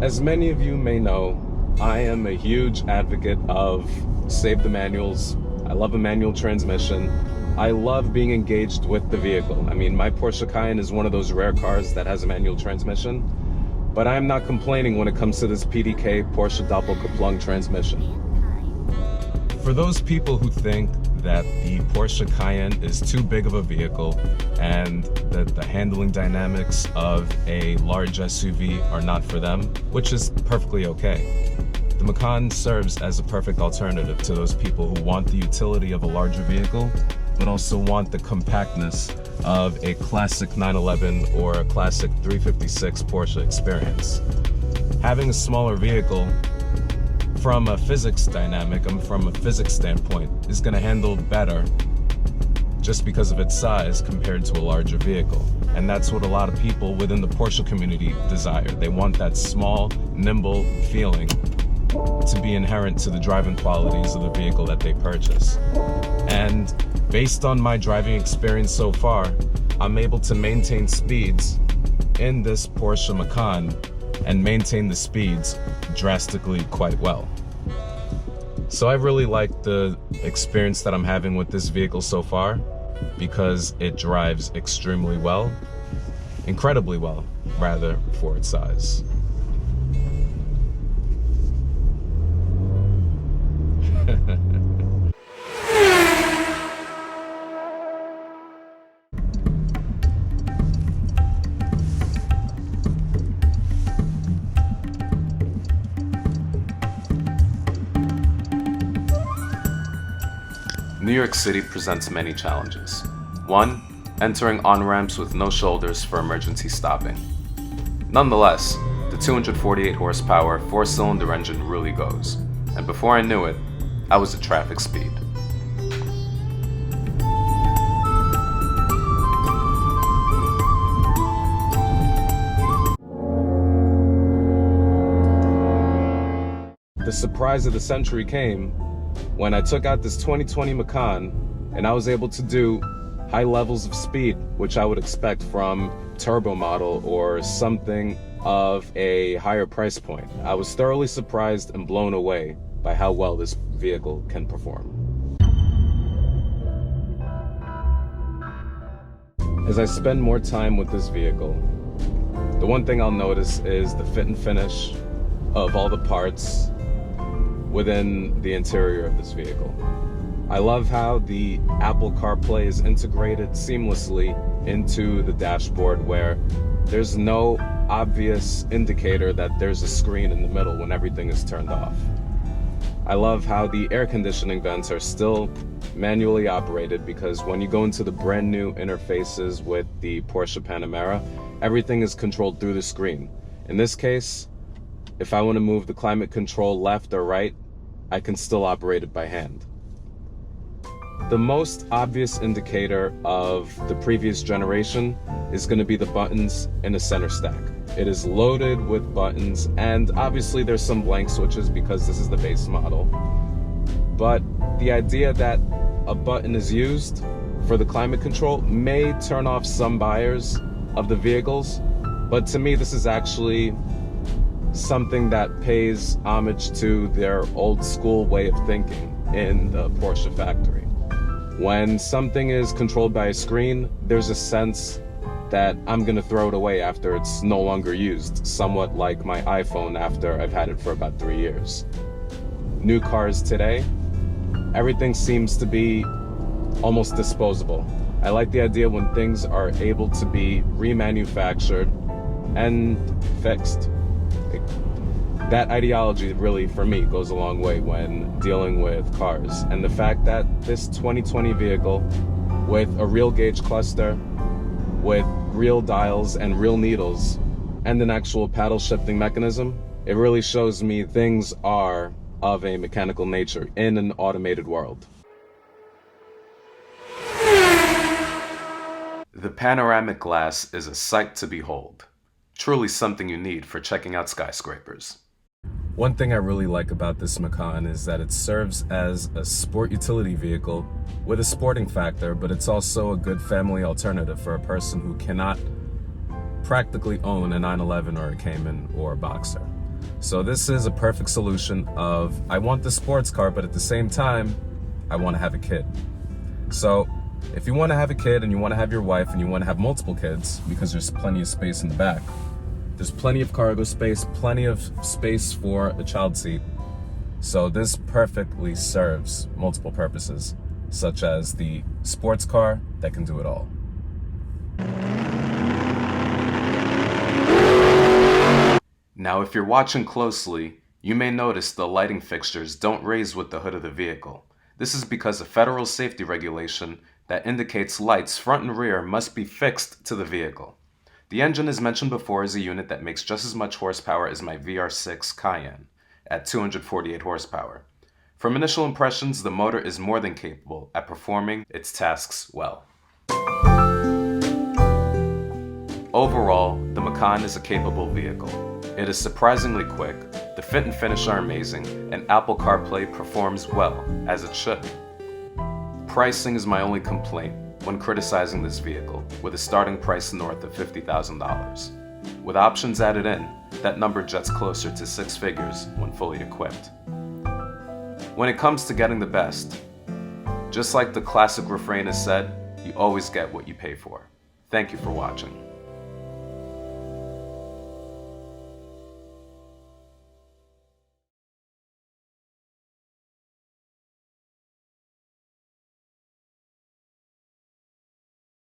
As many of you may know, I am a huge advocate of save the manuals. I love a manual transmission. I love being engaged with the vehicle. I mean, my Porsche Cayenne is one of those rare cars that has a manual transmission, but I'm not complaining when it comes to this PDK Porsche Doppelkupplung transmission. For those people who think that the Porsche Cayenne is too big of a vehicle and that the handling dynamics of a large SUV are not for them, which is perfectly okay, the Macan serves as a perfect alternative to those people who want the utility of a larger vehicle, but also want the compactness of a classic 911 or a classic 356 Porsche experience. Having a smaller vehicle, from a physics dynamic and from a physics standpoint, is going to handle better just because of its size compared to a larger vehicle. And that's what a lot of people within the Porsche community desire. They want that small, nimble feeling to be inherent to the driving qualities of the vehicle that they purchase. And based on my driving experience so far, I'm able to maintain speeds in this Porsche Macan and maintain the speeds drastically quite well. So I really like the experience that I'm having with this vehicle so far because it drives extremely well, incredibly well, rather, for its size. New York City presents many challenges. 1. Entering on-ramps with no shoulders for emergency stopping. Nonetheless, the 248 horsepower 4-cylinder engine really goes, and before I knew it, I was at traffic speed. The surprise of the century came when I took out this 2020 Macan and I was able to do high levels of speed, which I would expect from turbo model or something of a higher price point. I was thoroughly surprised and blown away by how well this vehicle can perform. As I spend more time with this vehicle, the one thing I'll notice is the fit and finish of all the parts within the interior of this vehicle. I love how the Apple CarPlay is integrated seamlessly into the dashboard, where there's no obvious indicator that there's a screen in the middle when everything is turned off. I love how the air conditioning vents are still manually operated, because when you go into the brand new interfaces with the Porsche Panamera, everything is controlled through the screen. In this case, if I want to move the climate control left or right, I can still operate it by hand. The most obvious indicator of the previous generation is going to be the buttons in the center stack. It is loaded with buttons, and obviously there's some blank switches because this is the base model. But the idea that a button is used for the climate control may turn off some buyers of the vehicles, but to me this is actually something that pays homage to their old school way of thinking in the Porsche factory. When something is controlled by a screen, there's a sense that I'm gonna throw it away after it's no longer used, somewhat like my iPhone after I've had it for about 3 years. New cars today, everything seems to be almost disposable. I like the idea when things are able to be remanufactured and fixed. That ideology really, for me, goes a long way when dealing with cars. And the fact that this 2020 vehicle, with a real gauge cluster, with real dials and real needles, and an actual paddle shifting mechanism, it really shows me things are of a mechanical nature in an automated world. The panoramic glass is a sight to behold. Truly something you need for checking out skyscrapers. One thing I really like about this Macan is that it serves as a sport utility vehicle with a sporting factor, but it's also a good family alternative for a person who cannot practically own a 911 or a Cayman or a Boxer. So this is a perfect solution of, I want the sports car, but at the same time, I want to have a kid. So if you want to have a kid and you want to have your wife and you want to have multiple kids, because there's plenty of space in the back, there's plenty of cargo space, plenty of space for a child seat. So this perfectly serves multiple purposes, such as the sports car that can do it all. Now, if you're watching closely, you may notice the lighting fixtures don't raise with the hood of the vehicle. This is because of federal safety regulation that indicates lights front and rear must be fixed to the vehicle. The engine, as mentioned before, is a unit that makes just as much horsepower as my VR6 Cayenne, at 248 horsepower. From initial impressions, the motor is more than capable at performing its tasks well. Overall, the Macan is a capable vehicle. It is surprisingly quick, the fit and finish are amazing, and Apple CarPlay performs well, as it should. Pricing is my only complaint when criticizing this vehicle, with a starting price north of $50,000. With options added in, that number jets closer to 6 figures when fully equipped. When it comes to getting the best, just like the classic refrain has said, you always get what you pay for. Thank you for watching.